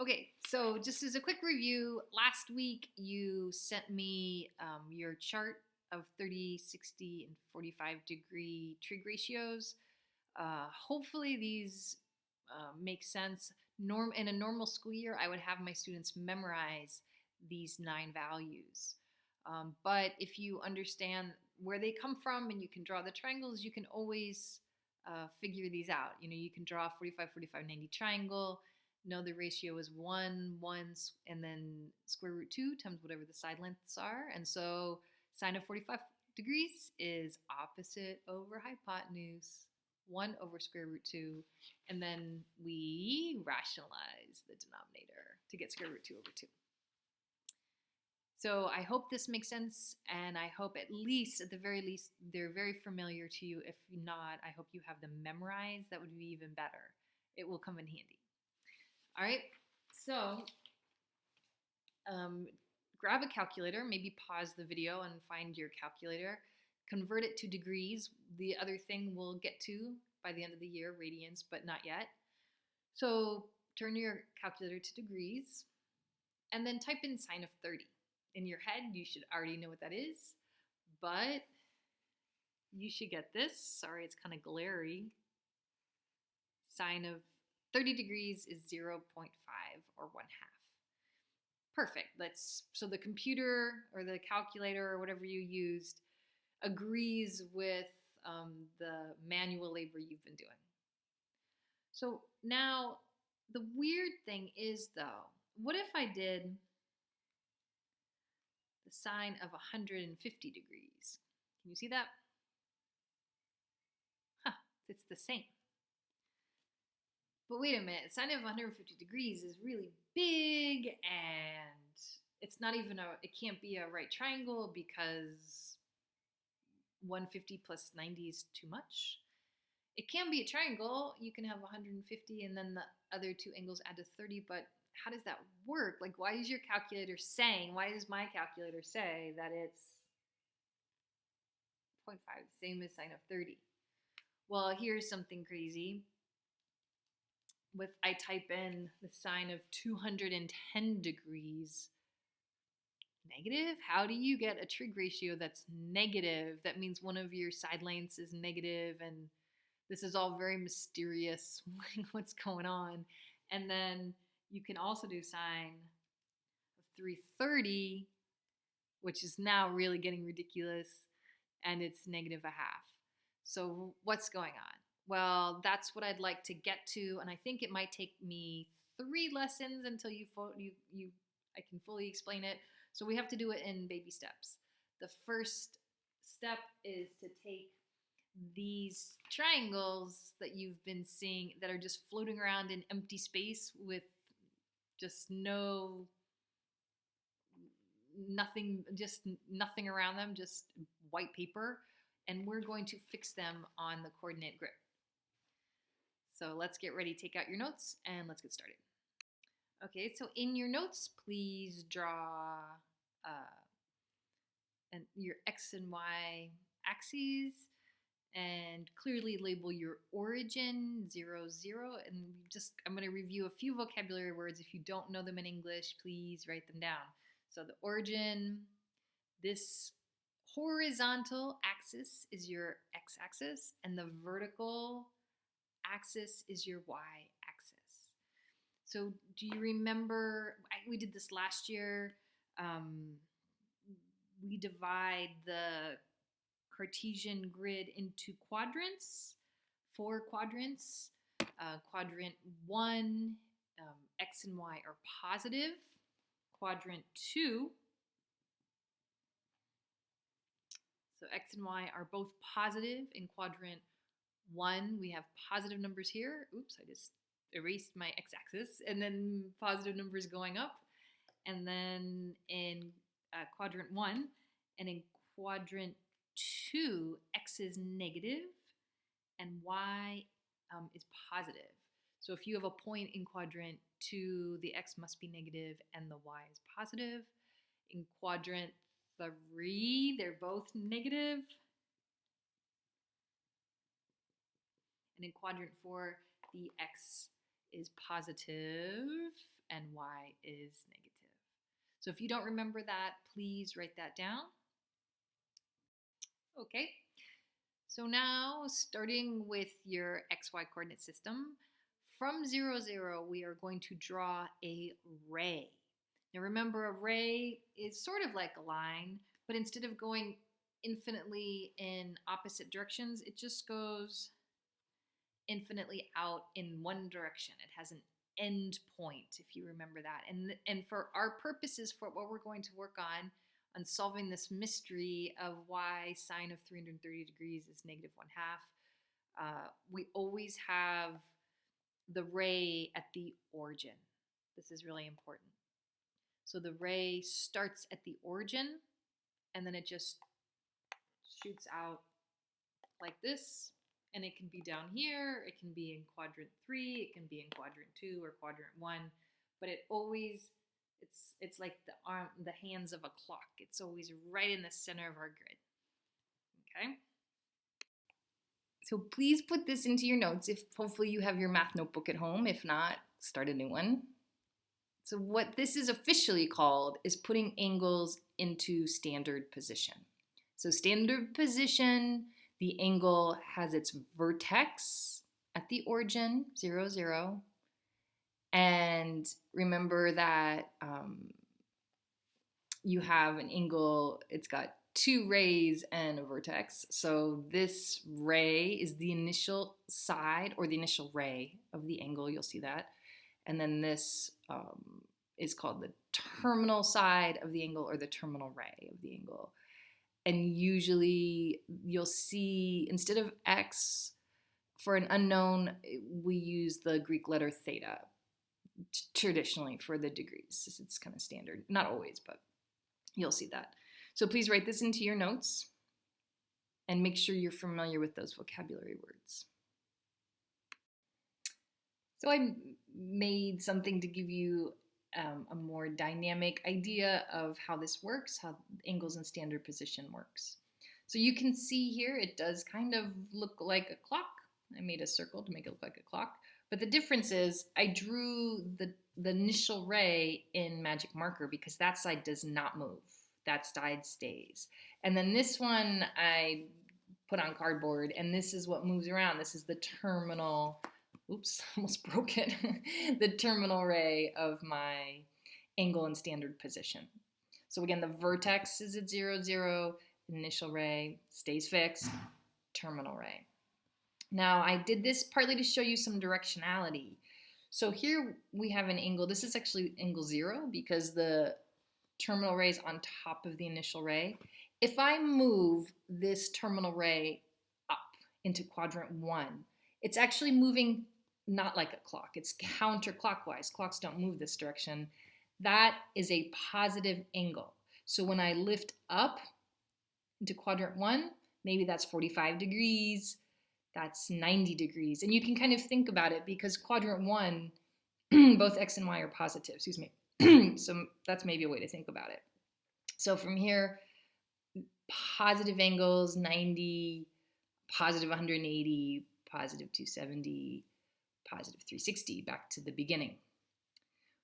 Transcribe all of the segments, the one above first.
Okay, so just as a quick review, last week you sent me your chart of 30, 60, and 45-degree trig ratios. Hopefully these make sense. In a normal school year, I would have my students memorize these 9 values. But if you understand where they come from and you can draw the triangles, you can always figure these out. You can draw a 45, 45, 90 triangle. Know the ratio is 1, 1, and then square root 2 times whatever the side lengths are. And so sine of 45 degrees is opposite over hypotenuse, 1 over square root 2. And then we rationalize the denominator to get square root 2 over 2. So I hope this makes sense, and I hope at the very least, they're very familiar to you. If not, I hope you have them memorized. That would be even better. It will come in handy. All right, so grab a calculator, maybe pause the video and find your calculator, convert it to degrees. The other thing we'll get to by the end of the year, radians, but not yet. So turn your calculator to degrees and then type in sine of 30. In your head, you should already know what that is, but you should get this. Sorry, it's kind of glary. Sine of 30 degrees is 0.5 or 1/2. Perfect. So the computer or the calculator or whatever you used agrees with the manual labor you've been doing. So now the weird thing is, though, what if I did the sine of 150 degrees? Can you see that? Huh, it's the same. But wait a minute, sine of 150 degrees is really big, and it's not even it can't be a right triangle because 150 plus 90 is too much. It can be a triangle. You can have 150 and then the other two angles add to 30, but how does that work? Like, why does my calculator say that it's 0.5, same as sine of 30? Well, here's something crazy. I type in the sine of 210 degrees negative. How do you get a trig ratio that's negative? That means one of your side lengths is negative, and this is all very mysterious. What's going on? And then you can also do sine of 330, which is now really getting ridiculous, and it's negative 1/2. So what's going on? Well, that's what I'd like to get to, and I think it might take me 3 lessons until I can fully explain it. So we have to do it in baby steps. The first step is to take these triangles that you've been seeing that are just floating around in empty space with just nothing around them, just white paper, and we're going to fix them on the coordinate grid. So let's get ready, take out your notes, and let's get started. Okay, so in your notes, please draw your X and Y axes and clearly label your origin, 0, 0. And I'm going to review a few vocabulary words. If you don't know them in English, please write them down. So the origin, this horizontal axis is your x-axis, and the vertical axis is your y-axis. So do you remember, we did this last year, we divide the Cartesian grid into quadrants, 4 quadrants. Quadrant 1, x and y are positive. Quadrant 2, so x and y are both positive. In quadrant 1, we have positive numbers here. Oops, I just erased my x-axis. And then positive numbers going up. And then in quadrant 1, and in quadrant 2, x is negative and y is positive. So if you have a point in quadrant 2, the x must be negative and the y is positive. In quadrant 3, they're both negative. And in quadrant 4, the x is positive and y is negative. So if you don't remember that, please write that down. Okay, so now starting with your xy coordinate system, from 0, 0, we are going to draw a ray. Now remember, a ray is sort of like a line, but instead of going infinitely in opposite directions, it just goes infinitely out in one direction. It has an end point, if you remember that. And for our purposes, for what we're going to work on solving this mystery of why sine of 330 degrees is negative 1/2, we always have the ray at the origin. This is really important. So the ray starts at the origin, and then it just shoots out like this, and it can be down here, it can be in quadrant 3, it can be in quadrant 2 or quadrant 1, but it always, it's like the hands of a clock. It's always right in the center of our grid. Okay? So please put this into your notes if hopefully you have your math notebook at home. If not, start a new one. So what this is officially called is putting angles into standard position. So standard position, the angle has its vertex at the origin, 0, 0. And remember that you have an angle, it's got 2 rays and a vertex. So this ray is the initial side or the initial ray of the angle, you'll see that. And then this is called the terminal side of the angle or the terminal ray of the angle. And usually you'll see, instead of x, for an unknown, we use the Greek letter theta, traditionally for the degrees. It's kind of standard. Not always, but you'll see that. So please write this into your notes and make sure you're familiar with those vocabulary words. So I made something to give you a more dynamic idea of how this works, how angles in standard position works. So you can see here, it does kind of look like a clock. I made a circle to make it look like a clock. But the difference is I drew the initial ray in magic marker because that side does not move. That side stays. And then this one I put on cardboard, and this is what moves around. This is the terminal, oops, almost broke it, the terminal ray of my angle in standard position. So again, the vertex is at 0, 0, initial ray stays fixed, terminal ray. Now I did this partly to show you some directionality. So here we have an angle, this is actually angle 0 because the terminal ray is on top of the initial ray. If I move this terminal ray up into quadrant 1, it's actually moving not like a clock, it's counterclockwise. Clocks don't move this direction. That is a positive angle. So when I lift up into quadrant 1, maybe that's 45 degrees, that's 90 degrees. And you can kind of think about it because quadrant 1, both x and y are positive, excuse me. So that's maybe a way to think about it. So from here, positive angles, 90, positive 180, positive 270, positive 360, back to the beginning.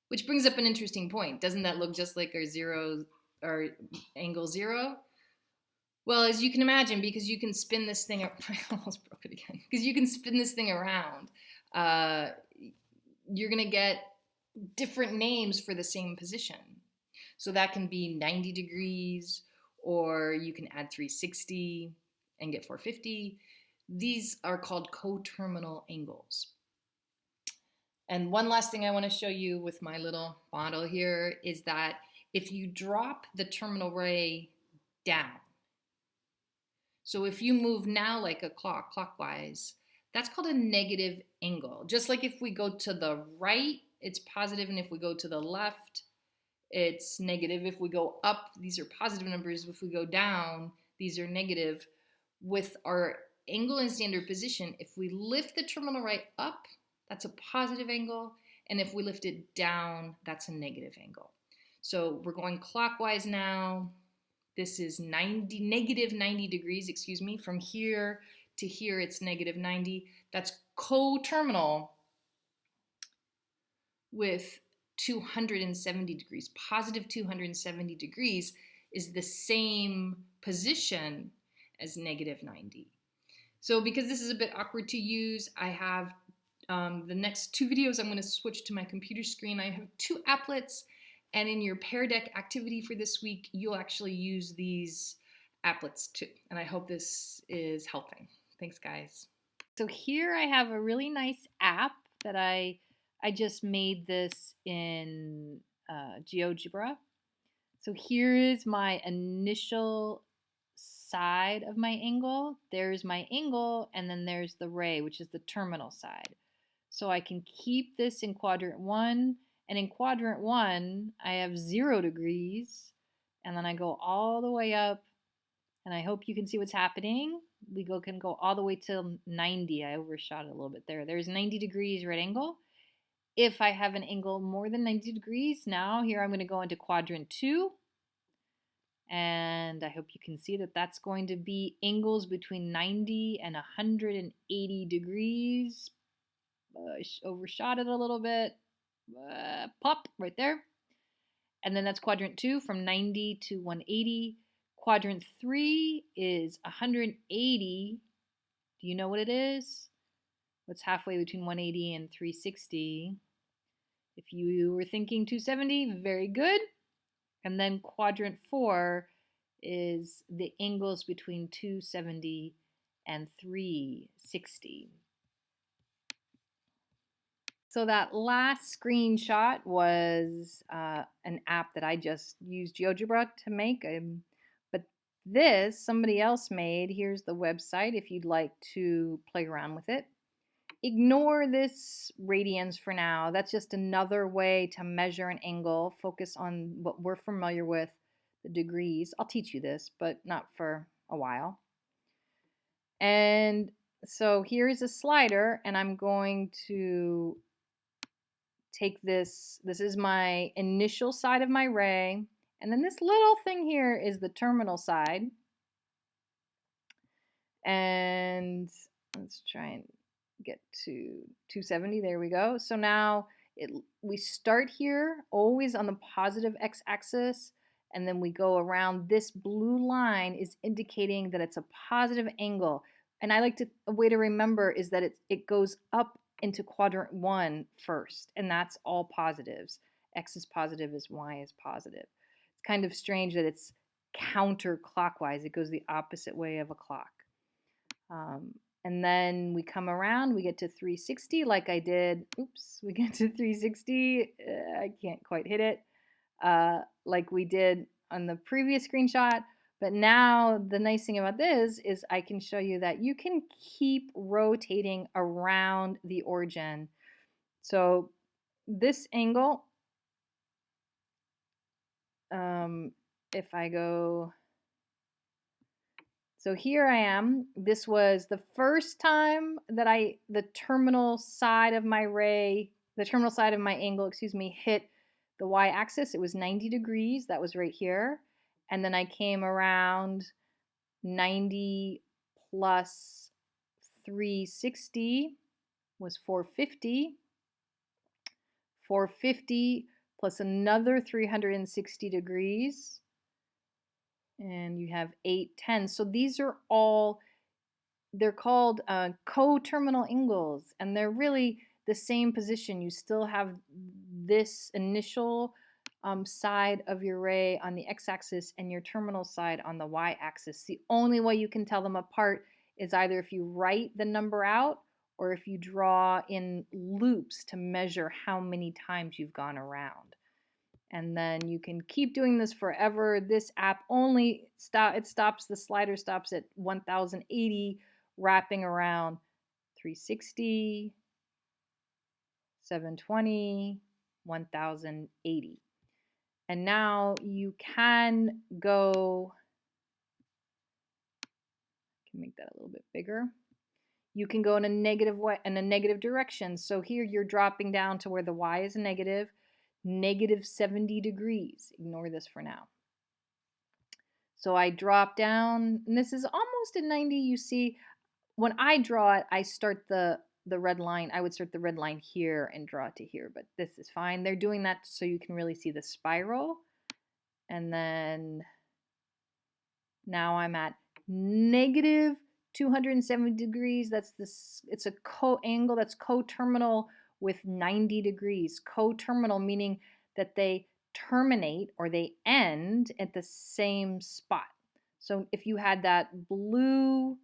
Which brings up an interesting point. Doesn't that look just like our angle 0? Well, as you can imagine, because you can spin this thing, I almost broke it again, because you can spin this thing around, you're going to get different names for the same position. So that can be 90 degrees, or you can add 360 and get 450. These are called coterminal angles. And one last thing I want to show you with my little model here is that if you drop the terminal ray down, so if you move now like a clock, clockwise, that's called a negative angle. Just like if we go to the right, it's positive, and if we go to the left, it's negative. If we go up, these are positive numbers. If we go down, these are negative. With our angle in standard position, if we lift the terminal ray up, that's a positive angle, and if we lift it down, that's a negative angle. So we're going clockwise now. This is negative 90 degrees, excuse me. From here to here, it's negative 90. That's coterminal with 270 degrees. Positive 270 degrees is the same position as negative 90. So because this is a bit awkward to use, I have the next two videos. I'm going to switch to my computer screen. I have two applets, and in your Pear Deck activity for this week, you'll actually use these applets too. And I hope this is helping. Thanks, guys. So here I have a really nice app that I just made this in GeoGebra. So here is my initial side of my angle. There's my angle, and then there's the ray, which is the terminal side. So I can keep this in quadrant 1, and in quadrant 1 I have 0 degrees, and then I go all the way up, and I hope you can see what's happening. We can go all the way till 90. I overshot it a little bit there. There's 90 degrees right angle. If I have an angle more than 90 degrees, now here I'm going to go into quadrant 2. And I hope you can see that that's going to be angles between 90 and 180 degrees. Overshot it a little bit. Pop right there. And then that's quadrant 2 from 90 to 180. Quadrant 3 is 180. Do you know what it is? What's halfway between 180 and 360? If you were thinking 270, very good. And then quadrant 4 is the angles between 270 and 360. So that last screenshot was an app that I just used GeoGebra to make. But this, somebody else made. Here's the website if you'd like to play around with it. Ignore this radians for now. That's just another way to measure an angle. Focus on what we're familiar with, the degrees. I'll teach you this, but not for a while. And so here's a slider, and I'm going to take this. This is my initial side of my ray, and then this little thing here is the terminal side. And let's try and get to 270. There we go. So now we start here always on the positive x-axis, and then we go around. This blue line is indicating that it's a positive angle. And a way to remember is that it goes up into quadrant 1 first, and that's all positives. X is positive as Y is positive. It's kind of strange that it's counterclockwise. It goes the opposite way of a clock. And then we come around, we get to 360 like I did. Oops, we get to 360. I can't quite hit it like we did on the previous screenshot. But now the nice thing about this is I can show you that you can keep rotating around the origin. So this angle, if I go... So here I am. This was the first time that the terminal side of my angle, hit the y-axis. It was 90 degrees. That was right here. And then I came around 90 plus 360 was 450. 450 plus another 360 degrees. And you have 810. So these are all, they're called co-terminal angles, and they're really the same position. You still have this initial side of your ray on the x-axis and your terminal side on the y-axis. The only way you can tell them apart is either if you write the number out or if you draw in loops to measure how many times you've gone around. And then you can keep doing this forever. This app only the slider stops at 1080, wrapping around 360, 720, 1080. And now you can go, I can make that a little bit bigger. You can go in a negative way, in a negative direction. So here you're dropping down to where the y is negative 70 degrees. Ignore this for now. So I drop down, and this is almost at 90. You see, when I draw it, I start the the red line, I would start the red line here and draw it to here, but this is fine. They're doing that so you can really see the spiral. And then now I'm at negative 270 degrees. That's this, it's a angle that's coterminal with 90 degrees. Coterminal meaning that they terminate or they end at the same spot. So if you had that blue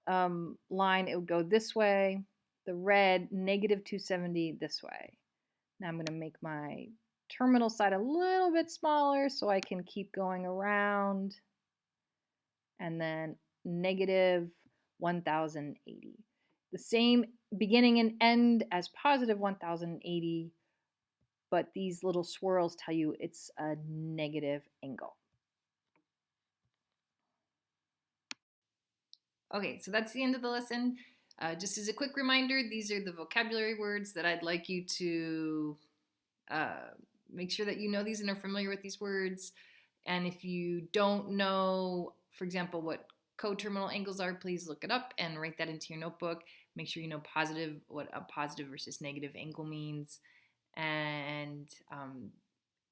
line, it would go this way. The red, negative 270 this way. Now I'm going to make my terminal side a little bit smaller so I can keep going around. And then negative 1080. The same beginning and end as positive 1080, but these little swirls tell you it's a negative angle. Okay, so that's the end of the lesson. Just as a quick reminder, these are the vocabulary words that I'd like you to make sure that you know these and are familiar with these words. And if you don't know, for example, what coterminal angles are, please look it up and write that into your notebook. Make sure you know what a positive versus negative angle means. And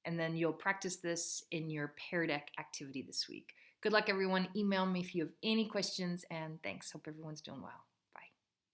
then you'll practice this in your Pear Deck activity this week. Good luck, everyone. Email me if you have any questions, and thanks. Hope everyone's doing well.